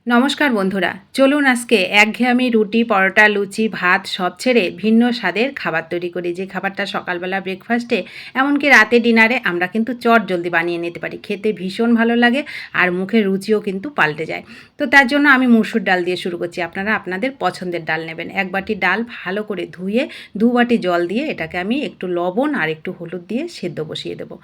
নমস্কার বন্ধুরা, চলুন আজকে একঘেয়েমি রুটি, পরোটা, লুচি, ভাত সব ছেড়ে ভিন্ন স্বাদের খাবার তৈরি করি। যে খাবারটা সকালবেলা ব্রেকফাস্টে, এমনকি রাতে ডিনারে আমরা কিন্তু চটজলদি বানিয়ে নিতে পারি। খেতে ভীষণ ভালো লাগে আর মুখের রুচিও কিন্তু পাল্টে যায়। তো তার জন্য আমি মসুর ডাল দিয়ে শুরু করছি। আপনারা আপনাদের পছন্দের ডাল নেবেন। 1 বাটি ডাল ভালো করে ধুয়ে 2 বাটি জল দিয়ে এটাকে আমি একটু লবণ আর একটু হলুদ দিয়ে সেদ্ধ বসিয়ে দেবো।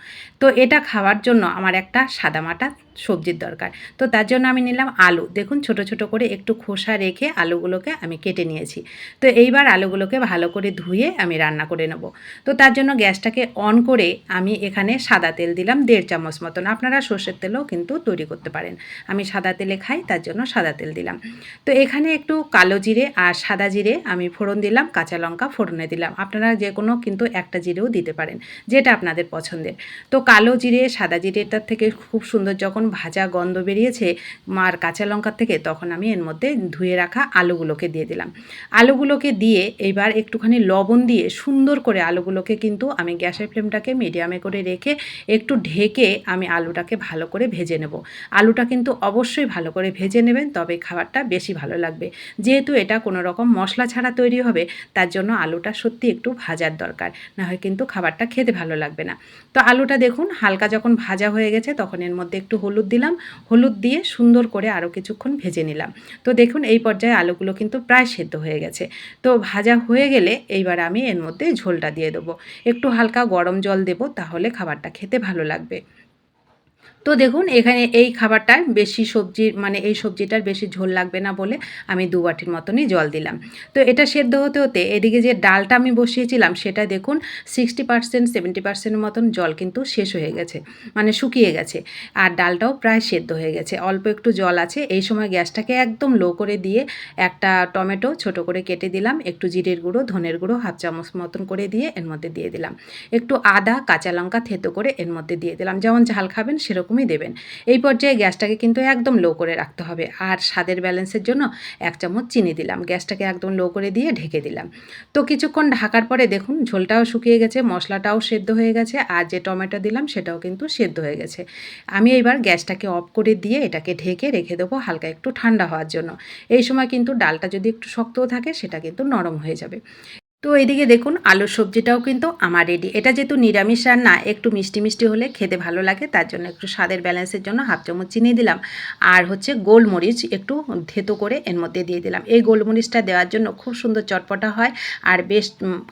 তো এটা খাওয়ার জন্য আমার একটা সাদামাটা সবজির দরকার। তো তার জন্য আমি নিলাম আলু। দেখুন ছোট ছোট করে একটু খোসা রেখে আলুগুলোকে আমি কেটে নিয়েছি। তো এইবার আলুগুলোকে ভালো করে ধুয়ে আমি রান্না করে নেব। তো তার জন্য গ্যাসটাকে অন করে আমি এখানে সাদা তেল দিলাম 1.5 চামচ মতন। আপনারা সর্ষের তেলও কিন্তু তৈরি করতে পারেন। আমি সাদা তেলে খাই, তার জন্য সাদা তেল দিলাম। তো এখানে একটু কালো জিরে আর সাদা জিরে আমি ফোড়ন দিলাম, কাঁচা লঙ্কা ফোড়নে দিলাম। আপনারা যে কোনো কিন্তু একটা জিরেও দিতে পারেন, যেটা আপনাদের পছন্দের। তো কালো জিরে সাদা জিরেটার থেকে খুব সুন্দর যখন ভাজা গন্ধ বেরিয়েছে আর কাঁচা লঙ্কার থেকে, তখন আমি এর মধ্যে ধুয়ে রাখা আলুগুলোকে দিয়ে দিলাম। আলুগুলোকে দিয়ে এবার একটুখানি লবণ দিয়ে সুন্দর করে আলুগুলোকে কিন্তু আমি গ্যাসের ফ্লেমটাকে মিডিয়ামে করে রেখে একটু ঢেকে আমি আলুটাকে ভালো করে ভেজে নেব। আলুটা কিন্তু অবশ্যই ভালো করে ভেজে নেবেন, তবে খাবারটা বেশি ভালো লাগবে। যেহেতু এটা কোনো রকম মশলা ছাড়া তৈরি হবে, তার জন্য আলুটা সত্যি একটু ভাজার দরকার, না হয় কিন্তু খাবারটা খেতে ভালো লাগবে না। তো আলুটা দেখুন হালকা যখন ভাজা হয়ে গেছে, তখন এর মধ্যে একটু হলুদ দিলাম। হলুদ দিয়ে সুন্দর করে আরও কিছুক্ষণ ভেজে নিলাম। তো দেখুন এই পর্যায়ে আলুগুলো কিন্তু প্রায় সেদ্ধ হয়ে গেছে। তো ভাজা হয়ে গেলে এইবার আমি এর মধ্যে ঝোলটা দিয়ে দেবো। একটু হালকা গরম জল দেবো, তাহলে খাবারটা খেতে ভালো লাগবে। তো দেখুন এখানে এই খাবারটার বেশি সবজির মানে এই সবজিটার বেশি ঝোল লাগবে না বলে আমি 2 বাটির মতনই জল দিলাম। তো এটা সেদ্ধ হতে হতে এদিকে যে ডালটা আমি বসিয়েছিলাম সেটা দেখুন 60% 70% মতন জল কিন্তু শেষ হয়ে গেছে, মানে শুকিয়ে গেছে। আর ডালটাও প্রায় সেদ্ধ হয়ে গেছে, অল্প একটু জল আছে। এই সময় গ্যাসটাকে একদম লো করে দিয়ে একটা টমেটো ছোট করে কেটে দিলাম, একটু জিরের গুঁড়ো, ধনের গুঁড়ো 1/2 চামচ মতন করে দিয়ে এর মধ্যে দিয়ে দিলাম। একটু আদা, কাঁচা লঙ্কা থেঁতো করে এর মধ্যে দিয়ে দিলাম। যেমন ঝাল খাবেন সেরকমই দেবেন। এই পর্যায়ে গ্যাসটাকে কিন্তু একদম লো করে রাখতে হবে। আর স্বাদের ব্যালেন্সের জন্য 1 চামচ চিনি দিলাম। গ্যাসটাকে একদম লো করে দিয়ে ঢেকে দিলাম। তো কিছুক্ষণ ঢাকার পরে দেখুন ঝোলটাও শুকিয়ে গেছে, মশলাটাও সেদ্ধ হয়ে গেছে, আর যে টমেটো দিলাম সেটাও কিন্তু সেদ্ধ হয়ে গেছে। আমি এবার গ্যাসটাকে অফ করে দিয়ে এটাকে ঢেকে রেখে দেবো হালকা একটু ঠান্ডা হওয়ার জন্য। এই সময় কিন্তু ডালটা যদি একটু শক্তও থাকে সেটা কিন্তু নরম হয়ে যাবে। তো এদিকে দেখুন আলুর সবজিটাও কিন্তু আমার রেডি। এটা যেহেতু নিরামিষ রান্না, একটু মিষ্টি মিষ্টি হলে খেতে ভালো লাগে, তার জন্য একটু স্বাদের ব্যালেন্সের জন্য 1/2 চামচ চিনি দিলাম। আর হচ্ছে গোলমরিচ একটু থেতো করে এর মধ্যে দিয়ে দিলাম। এই গোলমরিচটা দেওয়ার জন্য খুব সুন্দর চটপটা হয় আর বেশ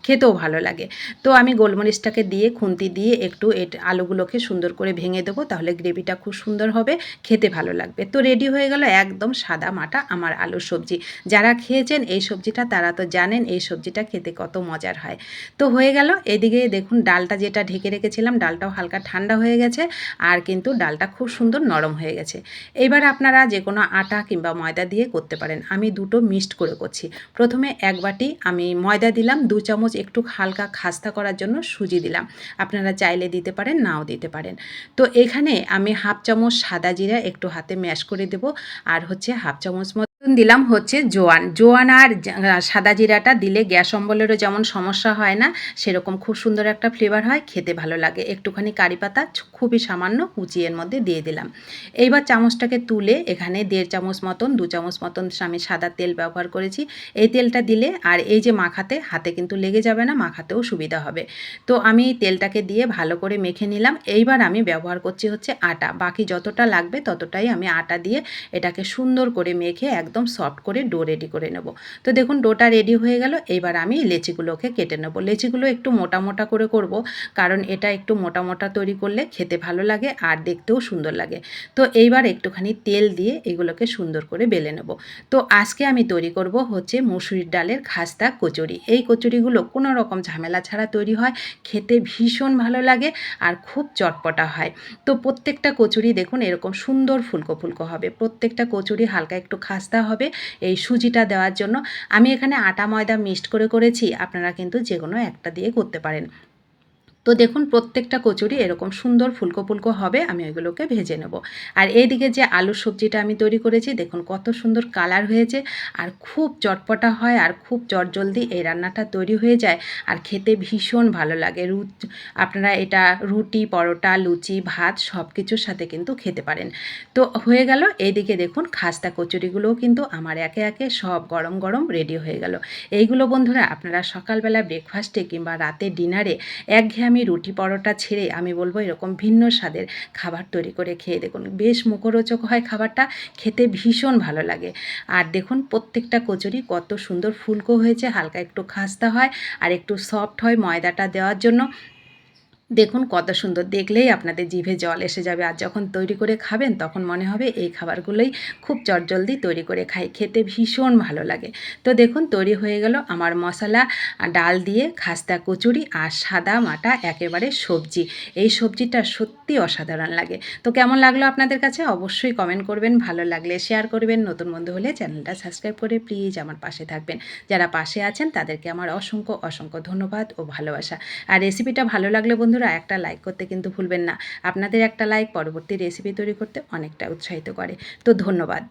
খেতেও ভালো লাগে। তো আমি গোলমরিচটাকে দিয়ে খুন্তি দিয়ে একটু আলুগুলোকে সুন্দর করে ভেঙে দেবো, তাহলে গ্রেভিটা খুব সুন্দর হবে, খেতে ভালো লাগবে। তো রেডি হয়ে গেল একদম সাদা মাটা আমার আলুর সবজি। যারা খেয়েছেন এই সবজিটা তারা তো জানেন এই সবজিটা খেতে কত মজার হয়। তো হয়ে গেল। এদিকে দেখুন ডালটা যেটা ঢেকে রেখেছিলাম ডালটাও হালকা ঠান্ডা হয়ে গেছে, আর কিন্তু ডালটা খুব সুন্দর নরম হয়ে গেছে। এবার আপনারা যে কোনো আটা কিংবা ময়দা দিয়ে করতে পারেন। আমি দুটো মিক্সড করে করছি। প্রথমে 1 বাটি আমি ময়দা দিলাম, 2 চামচ একটু হালকা খাস্তা করার জন্য সুজি দিলাম। আপনারা চাইলে দিতে পারেন, নাও দিতে পারেন। তো এখানে আমি 1/2 চামচ সাদা জিরা একটু হাতে ম্যাশ করে দেব, আর হচ্ছে 1/2 চামচ দিলাম হচ্ছে জোয়ান। জোয়ান আর সাদা জিরাটা দিলে গ্যাস অম্বলেরও যেমন সমস্যা হয় না, সেরকম খুব সুন্দর একটা ফ্লেভার হয়, খেতে ভালো লাগে। একটুখানি কারি পাতা খুবই সামান্য কুচিয়ে এর মধ্যে দিয়ে দিলাম। এইবার চামচটাকে তুলে এখানে 1.5 চামচ মতন 2 চামচ মতন আমি সাদা তেল ব্যবহার করেছি। এই তেলটা দিলে আর এই যে মাখাতে হাতে কিন্তু লেগে যাবে না, মাখাতেও সুবিধা হবে। তো আমি তেলটাকে দিয়ে ভালো করে মেখে নিলাম। এইবার আমি ব্যবহার করছি হচ্ছে আটা। বাকি যতটা লাগবে ততটাই আমি আটা দিয়ে এটাকে সুন্দর করে মেখে একদম সফট করে ডো রেডি করে নেব। তো দেখুন ডোটা রেডি হয়ে গেল। এইবার আমি লেচিগুলোকে কেটে নেব। লেচিগুলো একটু মোটা মোটা করে করব, কারণ এটা একটু মোটা মোটা তৈরি করলে খেতে ভালো লাগে আর দেখতেও সুন্দর লাগে। তো এইবার একটুখানি তেল দিয়ে এগুলোকে সুন্দর করে বেলে নেব। তো আজকে আমি তৈরি করব হচ্ছে মসুরির ডালের খাস্তা কচুরি। এই কচুরিগুলো কোনো রকম ঝামেলা ছাড়া তৈরি হয়, খেতে ভীষণ ভালো লাগে আর খুব চটপটা হয়। তো প্রত্যেকটা কচুরি দেখুন এরকম সুন্দর ফুলকো ফুলকো হবে। প্রত্যেকটা কচুরি হালকা একটু খাস্তা হবে এই সুজিটা দেওয়ার জন্য। আমি এখানে আটা ময়দা মিক্সড করে করেছি, আপনারা কিন্তু যে কোনো একটা দিয়ে করতে পারেন। তো তো দেখুন প্রত্যেকটা কচুরি এরকম সুন্দর ফুলকো ফুলকো হবে, আমি ওইগুলোকে ভেজে নেব। আর এইদিকে যে আলুর সবজিটা আমি তৈরি করেছি দেখুন কত সুন্দর কালার হয়েছে, আর খুব চটপটা হয় আর খুব চটজলদি এই রান্নাটা তৈরি হয়ে যায়, আর খেতে ভীষণ ভালো লাগে। আপনারা এটা রুটি, পরোটা, লুচি, ভাত সব কিছুর সাথে কিন্তু খেতে পারেন। তো হয়ে গেল, এইদিকে দেখুন খাস্তা কচুরিগুলোও কিন্তু আমার একে একে সব গরম গরম রেডি হয়ে গেল। এইগুলো বন্ধুরা আপনারা সকালবেলা ব্রেকফাস্টে কিংবা রাতে ডিনারে একঘেয়েমি রুটি পরোটা ছেড়ে আমি বলবো এরকম ভিন্ন স্বাদের খাবার তৈরি করে খেয়ে দেখুন, বেশ মুখরোচক হয় খাবারটা, খেতে ভীষণ ভালো লাগে। আর দেখুন প্রত্যেকটা কচুরি কত সুন্দর ফুলকো হয়েছে, হালকা একটু খাস্তা হয় আর একটু সফট হয় ময়দাটা দেওয়ার জন্য। দেখুন কত সুন্দর, দেখলেই আপনাদের জিভে জল এসে যাবে, আর যখন তৈরি করে খাবেন তখন মনে হবে এই খাবারগুলোই খুব চটজলদি তৈরি করে খাই, খেতে ভীষণ ভালো লাগে। তো দেখুন তৈরি হয়ে গেল আমার মশলা ডাল দিয়ে খাস্তা কচুরি আর সাদা মাটা একেবারে সবজি। এই সবজিটা সত্যি অসাধারণ লাগে। তো কেমন লাগলো আপনাদের কাছে অবশ্যই কমেন্ট করবেন, ভালো লাগলে শেয়ার করবেন, নতুন বন্ধু হলে চ্যানেলটা সাবস্ক্রাইব করে প্লিজ আমার পাশে থাকবেন। যারা পাশে আছেন তাদেরকে আমার অসংখ্য অসংখ্য ধন্যবাদ ও ভালোবাসা। আর রেসিপিটা ভালো লাগলে বন্ধুরা একটা লাইক করতে কিন্তু ভুলবেন না। আপনাদের একটা লাইক পরবর্তী রেসিপি তৈরি করতে অনেকটা উৎসাহিত করে। তো ধন্যবাদ।